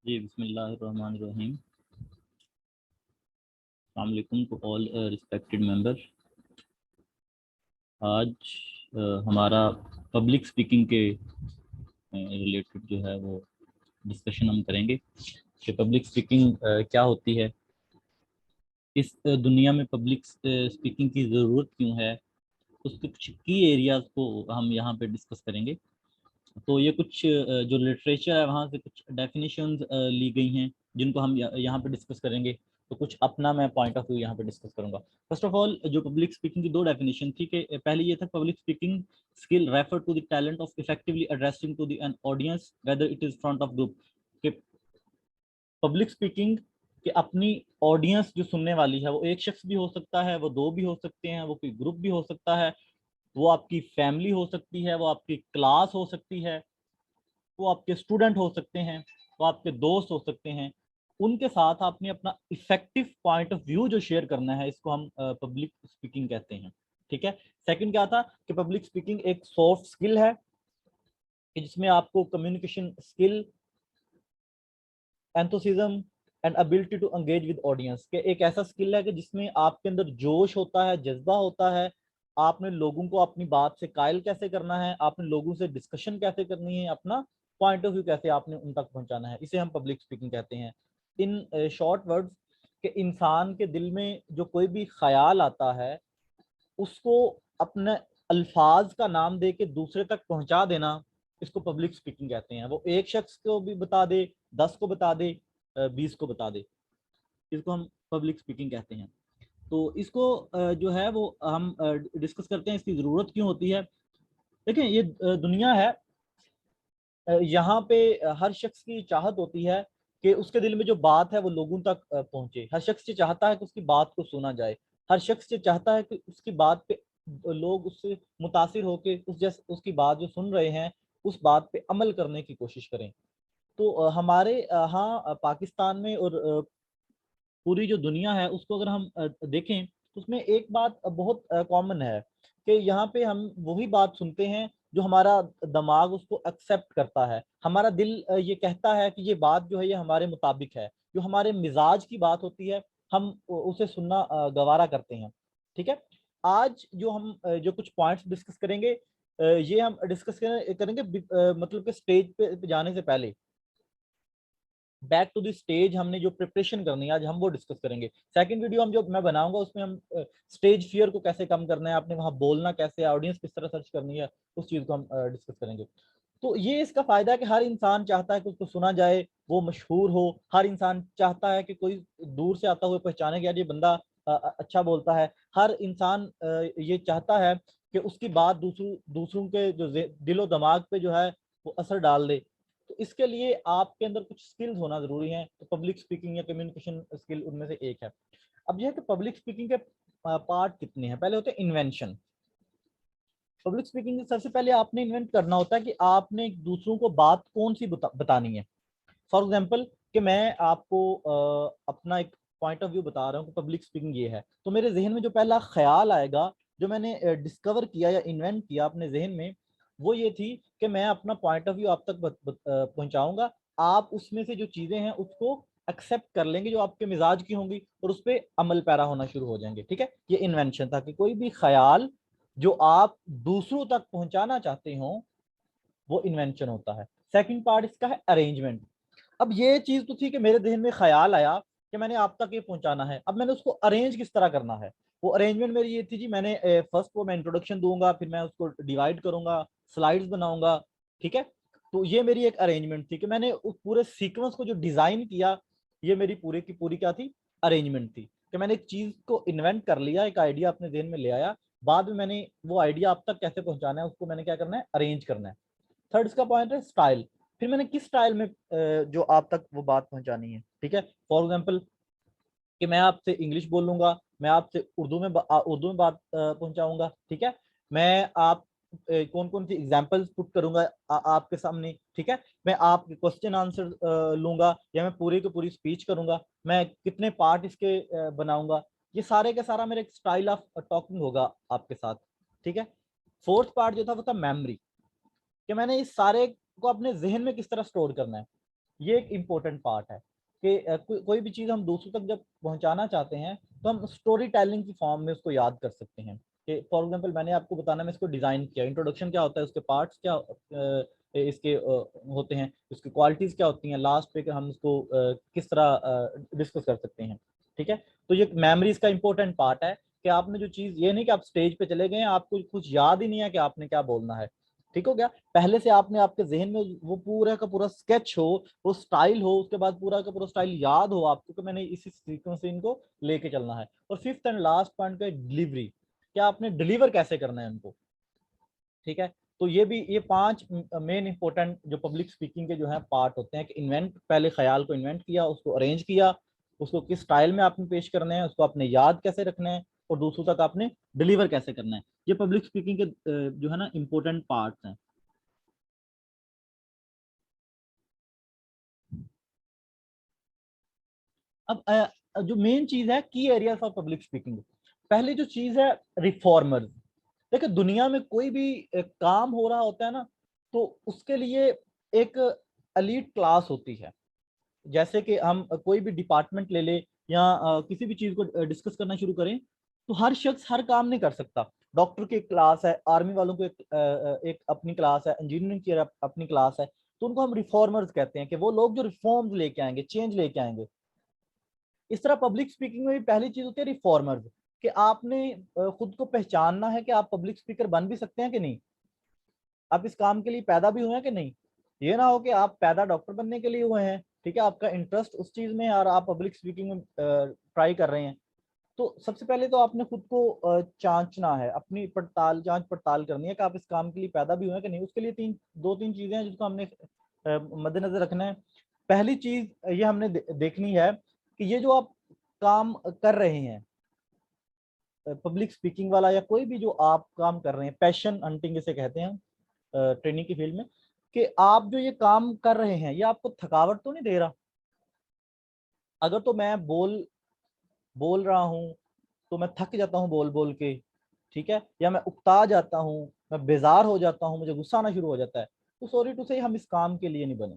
जी बिस्मिल्लाहिर्रहमानिर्रहीम। अस्सलाम वालेकुम टू ऑल रिस्पेक्टेड मेंबर। आज हमारा पब्लिक स्पीकिंग के रिलेटेड जो है वो डिस्कशन हम करेंगे कि पब्लिक स्पीकिंग क्या होती है, इस दुनिया में पब्लिक स्पीकिंग की ज़रूरत क्यों है, उसके कुछ की एरियाज़ को हम यहाँ पे डिस्कस करेंगे। तो ये कुछ जो लिटरेचर है वहाँ से कुछ डेफिनेशंस ली गई हैं जिनको हम यहाँ पे डिस्कस करेंगे। तो कुछ अपना मैं पॉइंट ऑफ व्यू यहाँ पे डिस्कस करूंगा। फर्स्ट ऑफ ऑल, जो पब्लिक स्पीकिंग की दो डेफिनेशन थी कि पहले ये था public speaking skill refer to the talent of effectively addressing to the an audience whether it is front of group. कि पब्लिक स्पीकिंग कि अपनी ऑडियंस जो सुनने वाली है वो एक शख्स भी हो सकता है, वो दो भी हो सकते हैं, वो कोई ग्रुप भी हो सकता है, वो आपकी फैमिली हो सकती है, वो आपकी क्लास हो सकती है, वो आपके स्टूडेंट हो सकते हैं, वो आपके दोस्त हो सकते हैं। उनके साथ आपने अपना इफेक्टिव पॉइंट ऑफ व्यू जो शेयर करना है, इसको हम पब्लिक स्पीकिंग कहते हैं। ठीक है। सेकंड क्या था कि पब्लिक स्पीकिंग एक सॉफ्ट स्किल है कि जिसमें आपको communication skill, enthusiasm and ability to engage with audience के एक ऐसा स्किल है कि जिसमें आपके अंदर जोश होता है, जज्बा होता है। आपने लोगों को अपनी बात से कायल कैसे करना है, आपने लोगों से डिस्कशन कैसे करनी है, अपना पॉइंट ऑफ व्यू कैसे आपने उन तक पहुंचाना है, इसे हम पब्लिक स्पीकिंग कहते हैं। इन शॉर्ट वर्ड्स के इंसान के दिल में जो कोई भी ख्याल आता है उसको अपने अल्फाज का नाम दे के दूसरे तक पहुंचा देना, इसको पब्लिक स्पीकिंग कहते हैं। वो एक शख्स को भी बता दे, 10 को बता दे, 20 को बता दे, इसको हम पब्लिक स्पीकिंग कहते हैं। तो इसको जो है वो हम डिस्कस करते हैं, इसकी ज़रूरत क्यों होती है। देखिए, ये दुनिया है, यहाँ पे हर शख्स की चाहत होती है कि उसके दिल में जो बात है वो लोगों तक पहुंचे। हर शख्स ये चाहता है कि उसकी बात को सुना जाए। हर शख्स ये चाहता है कि उसकी बात पे लोग उससे मुतासिर होके उसकी बात जो सुन रहे हैं उस बात पे अमल करने की कोशिश करें। तो हमारे यहाँ पाकिस्तान में और पूरी जो दुनिया है उसको अगर हम देखें तो उसमें एक बात बहुत कॉमन है कि यहाँ पे हम वही बात सुनते हैं जो हमारा दिमाग उसको एक्सेप्ट करता है। हमारा दिल ये कहता है कि ये बात जो है ये हमारे मुताबिक है। जो हमारे मिजाज की बात होती है हम उसे सुनना गवारा करते हैं। ठीक है। आज जो हम जो कुछ पॉइंट्स डिस्कस करेंगे, ये हम डिस्कस करेंगे मतलब कि स्टेज पे जाने से पहले बैक टू द स्टेज हमने जो प्रिपरेशन करनी है आज हम वो डिस्कस करेंगे। सेकंड वीडियो हम जो मैं बनाऊंगा उसमें हम स्टेज फियर को कैसे कम करना है, आपने वहां बोलना कैसे है, ऑडियंस किस तरह सर्च करनी है, उस चीज को हम डिस्कस करेंगे। तो ये इसका फायदा है कि हर इंसान चाहता है कि उसको सुना जाए, वो मशहूर हो। हर इंसान चाहता है कि कोई दूर से आता हुआ पहचाने कि यार ये बंदा अच्छा बोलता है। हर इंसान ये चाहता है कि उसकी बात दूसरों के जो दिलो दिमाग पे जो है वो असर डाल दे। तो इसके लिए आपके अंदर कुछ स्किल्स होना जरूरी है। तो पब्लिक स्पीकिंग या कम्युनिकेशन स्किल उनमें से एक है। अब यह है कि पब्लिक स्पीकिंग के पार्ट कितने हैं। पहले होते हैं इन्वेंशन। पब्लिक स्पीकिंग सबसे पहले आपने इन्वेंट करना होता है कि आपने दूसरों को बात कौन सी बतानी है। फॉर एग्जाम्पल कि मैं आपको अपना एक पॉइंट ऑफ व्यू बता रहा हूँ कि पब्लिक स्पीकिंग ये है, तो मेरे जहन में जो पहला ख्याल आएगा, जो मैंने डिस्कवर किया या इन्वेंट किया अपने जहन में, वो ये थी कि मैं अपना पॉइंट ऑफ व्यू आप तक पहुंचाऊंगा। आप उसमें से जो चीजें हैं उसको एक्सेप्ट कर लेंगे जो आपके मिजाज की होंगी और उस पर अमल पैरा होना शुरू हो जाएंगे। ठीक है। ये इन्वेंशन था कि कोई भी ख्याल जो आप दूसरों तक पहुंचाना चाहते हो वो इन्वेंशन होता है। सेकंड पार्ट इसका है अरेंजमेंट। अब ये चीज तो थी कि मेरे जहन में ख्याल आया कि मैंने आप तक ये पहुंचाना है, अब मैंने उसको अरेंज किस तरह करना है। वो अरेंजमेंट मेरी ये थी जी, मैंने फर्स्ट को मैं इंट्रोडक्शन दूंगा, फिर मैं उसको डिवाइड करूंगा, स्लाइड्स बनाऊंगा। ठीक है। तो ये मेरी एक अरेंजमेंट थी कि मैंने उस पूरे सीक्वेंस को जो डिजाइन किया, ये मेरी पूरी की पूरी क्या थी, अरेंजमेंट थी। कि मैंने एक चीज को इन्वेंट कर लिया, एक आइडिया अपने जहन में ले आया, बाद में मैंने वो आइडिया आप तक कैसे पहुंचाना है उसको मैंने क्या करना है, अरेंज करना है। थर्ड इसका पॉइंट है स्टाइल। फिर मैंने किस स्टाइल में जो आप तक वो बात पहुंचानी है। ठीक है। फॉर एग्जाम्पल कि मैं आपसे इंग्लिश बोलूंगा, मैं आपसे उर्दू में बात पहुंचाऊंगा। ठीक है। मैं आप कौन कौन सी एग्जांपल्स पुट करूंगा आपके सामने। ठीक है। मैं आपके क्वेश्चन आंसर लूंगा या मैं पूरी की पूरी स्पीच करूंगा, मैं कितने पार्ट इसके बनाऊंगा, ये सारे का सारा मेरा एक स्टाइल ऑफ टॉकिंग होगा आपके साथ। ठीक है। फोर्थ पार्ट जो था वो था मेमोरी, कि मैंने इस सारे को अपने जहन में किस तरह स्टोर करना है। ये एक इम्पोर्टेंट पार्ट है कि कोई भी चीज़ हम दूसरों तक जब पहुंचाना चाहते हैं तो हम स्टोरी टेलिंग की फॉर्म में उसको याद कर सकते हैं। कि फॉर एग्जांपल मैंने आपको बताना, मैं इसको डिज़ाइन किया, इंट्रोडक्शन क्या होता है, उसके पार्ट्स क्या इसके होते हैं, उसकी क्वालिटीज़ क्या होती हैं, लास्ट पे हम उसको किस तरह डिस्कस कर सकते हैं। ठीक है, तो ये मेमोरीज का इंपॉर्टेंट पार्ट है कि आपने जो चीज़, ये नहीं कि आप स्टेज पे चले गए आपको कुछ याद ही नहीं है कि आपने क्या बोलना है। ठीक हो गया, पहले से आपने आपके जहन में वो पूरा का पूरा स्केच हो, वो स्टाइल हो, उसके बाद पूरा का पूरा स्टाइल याद हो आपको कि मैंने इसी सीक्वेंस से इनको लेके चलना है। और फिफ्थ एंड लास्ट पॉइंट का डिलीवरी, क्या आपने डिलीवर कैसे करना है उनको। ठीक है, तो ये भी, ये 5 मेन इंपॉर्टेंट जो पब्लिक स्पीकिंग के जो है पार्ट होते हैं कि इन्वेंट, पहले ख्याल को इन्वेंट किया, उसको अरेंज किया, उसको किस स्टाइल में आपने पेश करना है, उसको आपने याद कैसे रखना है, और दूसरों तक आपने डिलीवर कैसे करना है। ये पब्लिक स्पीकिंग के जो है ना इंपॉर्टेंट पार्ट्स हैं। अब जो मेन चीज है की एरियाज ऑफ पब्लिक स्पीकिंग, पहली जो चीज है रिफॉर्मर्स। देखिए दुनिया में कोई भी काम हो रहा होता है ना, तो उसके लिए एक एलीट क्लास होती है। जैसे कि हम कोई भी डिपार्टमेंट ले ले या किसी भी चीज को डिस्कस करना शुरू करें, तो हर शख्स हर काम नहीं कर सकता। डॉक्टर की क्लास है, आर्मी वालों को एक अपनी क्लास है, इंजीनियरिंग की अपनी क्लास है, तो उनको हम रिफॉर्मर्स कहते हैं कि वो लोग जो रिफॉर्म्स लेके आएंगे, चेंज लेके आएंगे। इस तरह पब्लिक स्पीकिंग में भी पहली चीज होती है रिफॉर्मर्स, कि आपने खुद को पहचानना है कि आप पब्लिक स्पीकर बन भी सकते हैं कि नहीं, आप इस काम के लिए पैदा भी हुए हैं कि नहीं। ये ना हो कि आप पैदा डॉक्टर बनने के लिए हुए हैं, ठीक है, आपका इंटरेस्ट उस चीज में है और आप पब्लिक स्पीकिंग में ट्राई कर रहे हैं। तो सबसे पहले तो आपने खुद को जांचना है, अपनी जांच पड़ताल करनी है कि आप इस काम के लिए पैदा भी हुए हैं कि नहीं। उसके लिए दो तीन चीजें हैं जिसको हमने मद्देनजर रखना है। पहली चीज ये हमने देखनी है कि ये जो आप काम कर रहे हैं, पब्लिक स्पीकिंग वाला या कोई भी जो आप काम कर रहे हैं, पैशन हंटिंग इसे कहते हैं ट्रेनिंग की फील्ड में, कि आप जो ये काम कर रहे हैं ये आपको थकावट तो नहीं दे रहा। अगर तो मैं बोल बोल रहा हूँ तो मैं थक जाता हूँ बोल बोल के, ठीक है, या मैं उकता जाता हूँ, मैं बेजार हो जाता हूँ, मुझे गुस्सा आना शुरू हो जाता है, तो सॉरी टू से हम इस काम के लिए नहीं बने।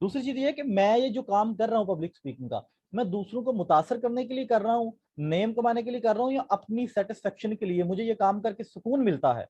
दूसरी चीज ये है कि मैं ये जो काम कर रहा हूँ पब्लिक स्पीकिंग का, मैं दूसरों को मुतासर करने के लिए कर रहा हूँ, नेम कमाने के लिए कर रहा हूँ, या अपनी सेटिस्फेक्शन के लिए, मुझे ये काम करके सुकून मिलता है।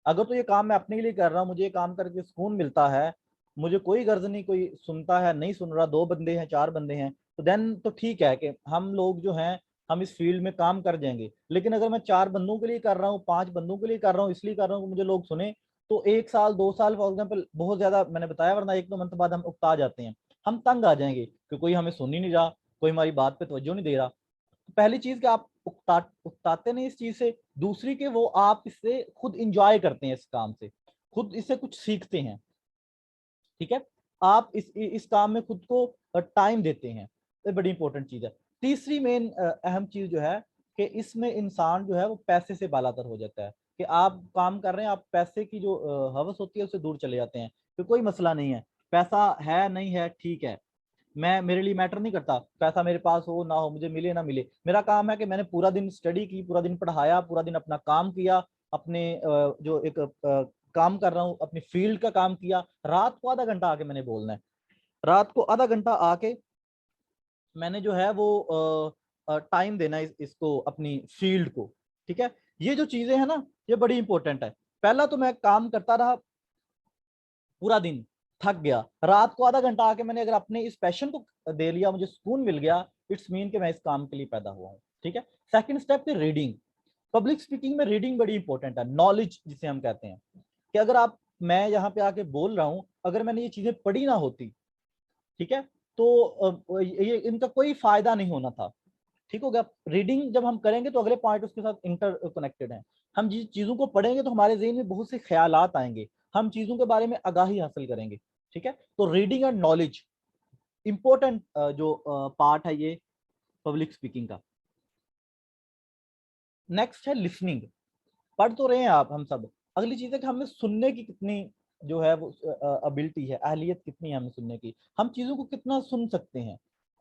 अगर तो ये काम मैं अपने लिए कर रहा हूँ, मुझे ये काम करके सुकून मिलता है, मुझे कोई गर्ज नहीं, कोई सुनता है नहीं सुन रहा, 2 बंदे हैं 4 बंदे हैं, तो देन तो ठीक है कि हम लोग जो हैं हम इस फील्ड में काम कर जाएंगे। लेकिन अगर मैं 4 बंदों के लिए कर रहा हूँ, 5 बंदों के लिए कर रहा हूँ, इसलिए कर रहा हूँ कि मुझे लोग सुने, तो 1 साल 2 साल फॉर एग्जाम्पल बहुत ज्यादा मैंने बताया, वरना 1-2 मंथ बाद हम उकता जाते हैं, हम तंग आ जाएंगे कि कोई हमें सुन ही नहीं रहा, कोई हमारी बात पे तवज्जो नहीं दे रहा। पहली चीज कि आप उकताते नहीं इस चीज से, दूसरी के वो आप इससे खुद इंजॉय करते हैं, इस काम से खुद इससे कुछ सीखते हैं। ठीक है, आप इस काम में खुद को टाइम देते हैं, ये बड़ी इंपॉर्टेंट चीज है। तीसरी मेन अहम चीज जो है कि इसमें इंसान जो है वो पैसे से बालातर हो जाता है, कि आप काम कर रहे हैं, आप पैसे की जो हवस होती है उससे दूर चले जाते हैं। तो कोई मसला नहीं है, पैसा है नहीं है ठीक है, मैं, मेरे लिए मैटर नहीं करता पैसा मेरे पास हो ना हो, मुझे मिले ना मिले, मेरा काम है कि मैंने पूरा दिन स्टडी की, पूरा दिन पढ़ाया, पूरा दिन अपना काम किया, अपने जो एक काम कर रहा हूँ अपनी फील्ड का काम किया, रात को आधा घंटा आके मैंने बोलना है, रात को आधा घंटा आके मैंने जो है वो टाइम देना है इसको, अपनी फील्ड को। ठीक है, ये जो चीजें हैं ना ये बड़ी इंपॉर्टेंट है। पहला तो मैं काम करता रहा पूरा दिन, थक गया, रात को आधा घंटा आके मैंने अगर अपने इस पैशन को दे लिया, मुझे सुकून मिल गया, इट्स मीन कि मैं इस काम के लिए पैदा हुआ हूँ। ठीक है, सेकंड स्टेप है रीडिंग। पब्लिक स्पीकिंग में रीडिंग बड़ी इंपॉर्टेंट है, नॉलेज जिसे हम कहते हैं, कि अगर आप, मैं यहाँ पे आके बोल रहा हूँ, अगर मैंने ये चीजें पढ़ी ना होती, ठीक है, तो ये इनका कोई फायदा नहीं होना था। ठीक हो गया, रीडिंग जब हम करेंगे तो अगले पॉइंट उसके साथ इंटर कनेक्टेड है। हम जिस चीजों को पढ़ेंगे तो हमारे जहन में बहुत से ख्यालात आएंगे, हम चीजों के बारे में आगाही हासिल करेंगे। ठीक है, तो रीडिंग एंड नॉलेज इंपॉर्टेंट जो पार्ट है ये पब्लिक स्पीकिंग का। नेक्स्ट है लिसनिंग। पढ़ तो रहे हैं आप, हम सब, अगली चीज है कि हमें सुनने की कितनी जो है वो अबिलिटी है, अहलियत कितनी है हमें सुनने की, हम चीजों को कितना सुन सकते हैं।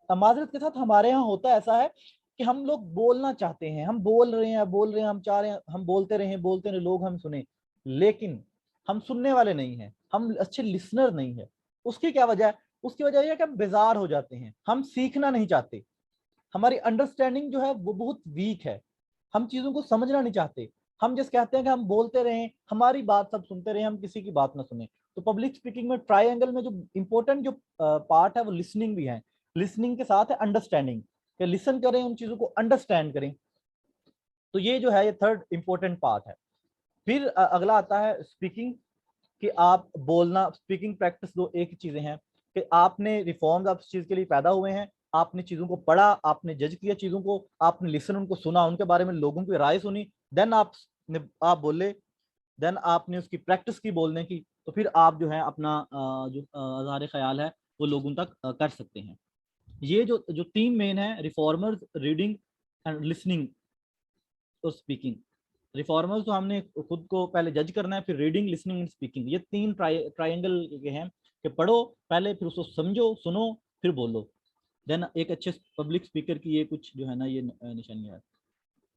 माजरत के साथ हमारे यहाँ होता ऐसा है कि हम लोग बोलना चाहते हैं, हम बोल रहे हैं, हम चाह रहे हैं हम बोलते रहे, लोग हम सुने, लेकिन हम सुनने वाले नहीं हैं, हम अच्छे लिसनर नहीं है। उसकी क्या वजह है? उसकी वजह यह है कि हम बेजार हो जाते हैं, हम सीखना नहीं चाहते, हमारी अंडरस्टैंडिंग जो है वो बहुत वीक है, हम चीजों को समझना नहीं चाहते, हम जिस कहते हैं कि हम बोलते रहें, हमारी बात सब सुनते रहें, हम किसी की बात ना सुने। तो पब्लिक स्पीकिंग में ट्रायंगल में जो इंपॉर्टेंट जो पार्ट है वो लिसनिंग भी है, लिसनिंग के साथ है अंडरस्टैंडिंग, कि लिसन करें, उन चीजों को अंडरस्टैंड करें। तो ये जो है ये थर्ड इंपॉर्टेंट पार्ट है। फिर अगला आता है स्पीकिंग, कि आप बोलना, स्पीकिंग प्रैक्टिस दो एक ही चीजें हैं, कि आपने रिफॉर्म्स, आप इस चीज के लिए पैदा हुए हैं, आपने चीजों को पढ़ा, आपने जज किया चीजों को, आपने लिसन उनको सुना, उनके बारे में लोगों की राय सुनी, देन आप बोले, देन आपने उसकी प्रैक्टिस की बोलने की, तो फिर आप जो है अपना जो अज़हार ख्याल है वो लोगों तक कर सकते हैं। ये जो जो तीन मेन है, रिफॉर्मर्स, रीडिंग एंड लिसनिंग और स्पीकिंग। रिफॉर्मर्स तो हमने खुद को पहले जज करना है, फिर रीडिंग, लिसनिंग एंड स्पीकिंग, ये तीन ट्रायंगल के हैं, कि पढ़ो पहले, फिर उसको समझो, सुनो, फिर बोलो। देन एक अच्छे पब्लिक स्पीकर की ये कुछ जो है ना ये निशानियां है।